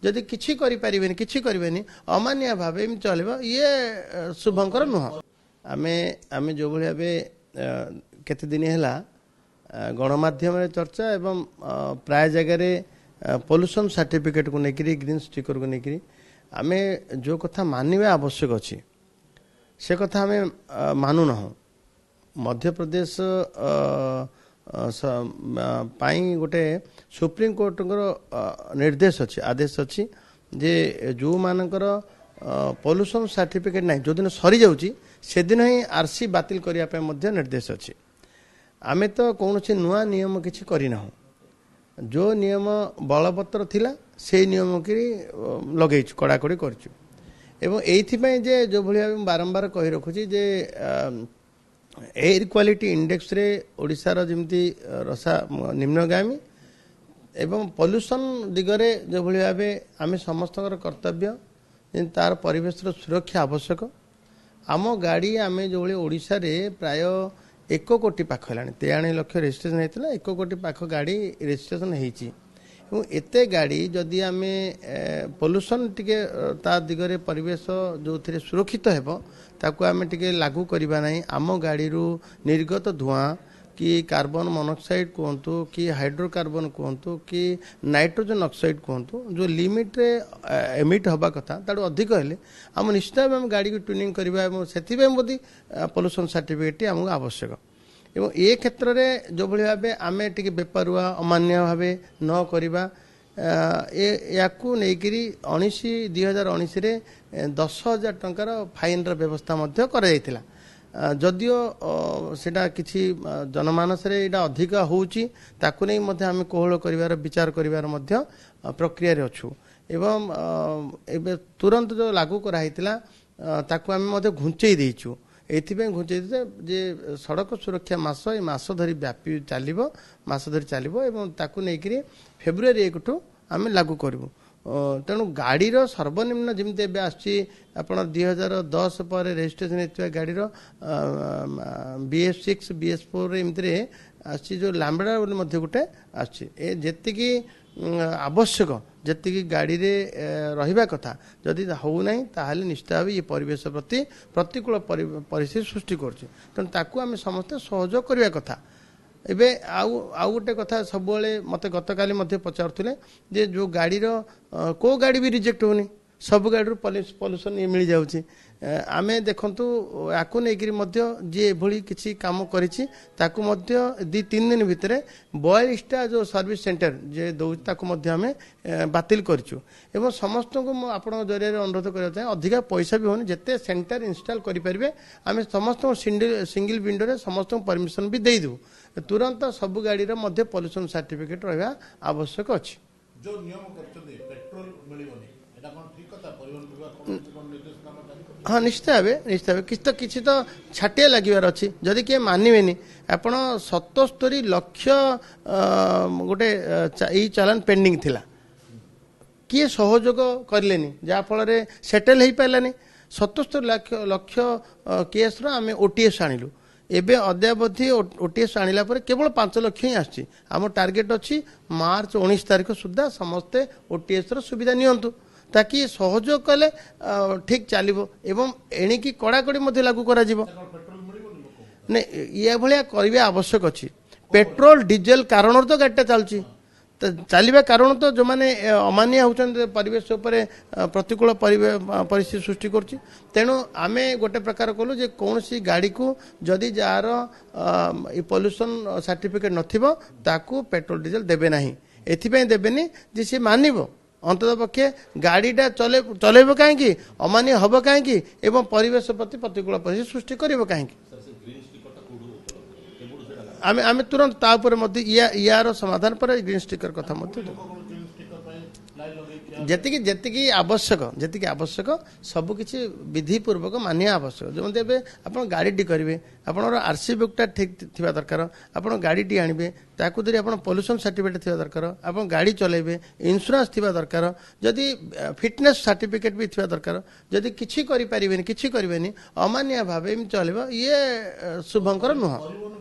जदि किछि करि परिबेनी किछि करिबेनी अमान्य भाव एमि चलिबो ये शुभंकर नुह आमे आमे जो भली भाबे केते दिन हैला गणमाध्यम चर्चा एवं प्राय जगह पोल्यूशन सर्टिफिकेट को लेकर ग्रीन स्टिकर को लेकर आम जो कथा मानवा आवश्यक अच्छी से कथा आम मानु ना मध्य प्रदेश गोटे सुप्रीम कोर्ट निर्देश अच्छी आदेश अच्छी जे जो मानकर पोल्यूशन सर्टिफिकेट ना जो दिन सरी जाऊँगी से दिन ही आरसी बातिल करने निर्देश अच्छी आमे तो कौन से नुआ नियम किसी करना जो नियम बलवत्तर थिला से नियम की लगे कड़ाकड़ी करचु एवं एइथिपाई जे जो भली बारंबार कही रखुची जे एयर क्वालिटी इंडेक्स रे ओडिशार जेमती रसा निम्नगामी एवं पोल्यूशन दिगरे जो भली भाबे आमे समस्तकर कर्तव्य तार परिवेश सुरक्षा आवश्यक आम गाड़ी आमे जो भली ओडिशा रे प्राय 1 कोटी पाख है 93 लाख रेजिस्ट्रेशन होता 1 कोटी पाख गाड़ी रेजिस्ट्रेशन हो एते गाड़ी जदि आम पोल्यूशन टिके ता दिगरे परिवेश जो थे सुरक्षित हेबो ताकू आम टिके लागू करबा नहीं आम गाड़ी निर्गत धुआं कि कार्बन मोनोक्साइड कहतु कि हाइड्रोकार्बन कहतु कि नाइट्रोजन ऑक्साइड कहतु जो लिमिट रे एमिट हवा कथा ताडू अधिक हेले आम निश्चित भाव गाड़ी को ट्यूनिंग करबा एवं सेति बोधी पोल्यूशन सर्टिफिकेट आमको आवश्यक एवं ए क्षेत्र में जो भली भाबे आमे टिके बेपरुआ अमान्य भावे न करबा याकू नेकिरी 2019 रे 10,000 टंकार फाइन र व्यवस्था मध्य करा जायतिला जदियो सेटा किछि जनमानस रे एटा अधिक होउची ताकू नै मध्य आमे कोहळ करिवार विचार करिवार मध्य प्रक्रिया रे अछु एवं एबे तुरंत जो लागू करा हितला ताकू आमे मध्य घुंचेई देइछु एथिबे घुंचेई जे सड़क सुरक्षा मास ए मास धरि व्यापी चालिबो मास धरि चालिबो एवं ताकू नै करी फेब्रुआरी 1 टू आमे लागू करबो तेणु गाड़ी सर्वनिम्न जमी आप 2010 पर रेजिस्ट्रेशन होता गाड़ी BS6 BS4 एमती आसी जो लैम्बडा गोटे आती आवश्यक जी गाड़ी रे रहिबा कथा जदि होना ताहले निश्चित भाव ये परिवेश प्रति प्रतिकूल परिस्थिति सृष्टि करछि तेणु ताकू आम समस्ते सहयोग करने कथा एबे आउ गोटे कथा सब मत गत काली पचारुले जे जो गाड़ी को गाड़ी भी रिजेक्ट होनी सब गाड़ी पॉल्यूशन ये मिल जाउची आमे देखंतु याकू नेकिरी मध्य जे भली किछि काम करिछि ताकू मध्य 2-3 दिन भितरे 42टा जो सर्विस सेंटर जे दउ ताकू मध्य आमे बातिल करछु एवं समस्त को आपण जरिया अनुरोध करय चाहे अधिका पैसा भी होनी जते सेंटर इंस्टॉल करि परिबे आमे समस्त सिंगल विंडो रे समस्त परमिशन भी देई दउ तुरंत सब गाड़ी रो मध्य पॉल्यूशन सर्टिफिकेट रहबा आवश्यक अछि जो नियम करछथि पेट्रोल मिलिबोनी एटा कोन ठीक कथा परिवहन विभाग कोन निर्देश नाम जानि हाँ निश्चित भाव किसी तो छाटिया लगे अच्छी जदि किए मानवेनि आपण 77 लाख गोटे चालान पेंडिंग थिला किए सहयोग करलेनी जहाँफल सेटेल हो पारानी 77 लाख केस आम OTS आणिलु एबे अद्यावधि OTS आणिला पर केवल 5 लाख ही आछि आम टार्गेट अच्छी मार्च 19 तारिख सुधा समस्ते OTS रो सुविधा नियंतु ताकि सहयोग कले ठीक चलो एवं एणिकी कड़ाकड़ी लागू करा ये भाया करवा आवश्यक अच्छी पेट्रोल डीजेल कारण तो गाड़ीटा चलुची चलवा कारण तो जो मैंने अमान्य होती परिवेश प्रतिकूल परिस्थिति सृष्टि कर तेणु आम गोटे प्रकार कलु जे कौन सी गाड़ी को जदि जार पोल्यूशन सर्टिफिकेट नथिबो ताकू पेट्रोल डीजेल देबे नहीं एथिपई देबेनी जे से मानिबो अंतत पक्षे गाड़ीटा चलेब कहीं अमान्य हम कहीं एवं परिवेश प्रति प्रतिकूल परिस्थिति सृष्टि कर कहीं आम तुरंत यार समाधान पर ग्रीन स्टिकर कथा जी आवश्यक सबकि विधिपूर्वक मानिया आवश्यक जमी आप गाड़ी करेंगे आपंकर आरसी बुकटा ठीक थी दरकार आप गाड़ी आणवे ताकू धरी आप पोल्यूशन सर्टिफिकेट थी दरकार आप गाड़ी चलेबे इंश्योरेंस थी दरकार जदि फिटनेस सर्टिफिकेट भी थी दरकार जदि किसी करें किसी करें अमान्य भाव चलो ये शुभंकर नुह।